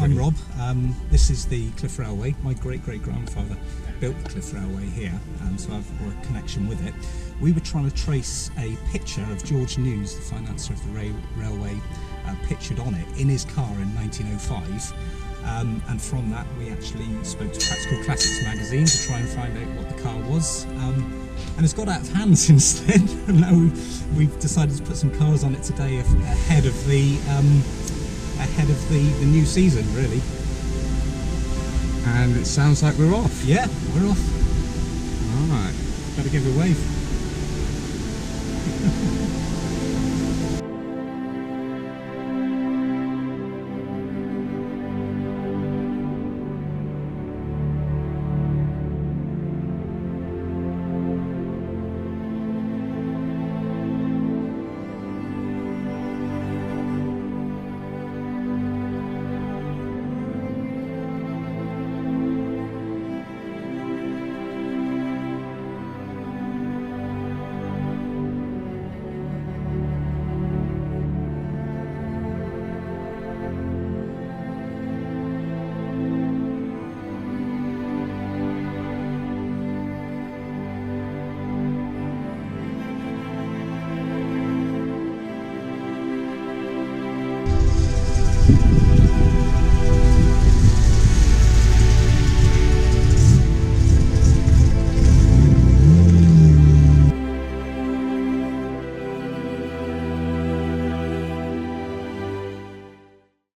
I'm Rob. This is the Cliff Railway. My great-great-grandfather built the Cliff Railway here, so I've got a connection with it. We were trying to trace a picture of George News, the financier of the railway, pictured on it in his car in 1905. And from that we actually spoke to Practical Classics magazine to try and find out what the car was. And it's got out of hand since then. And now we've decided to put some cars on it today ahead of the new season, really. And it sounds like we're off. Yeah, we're off. Alright. Better give it a wave.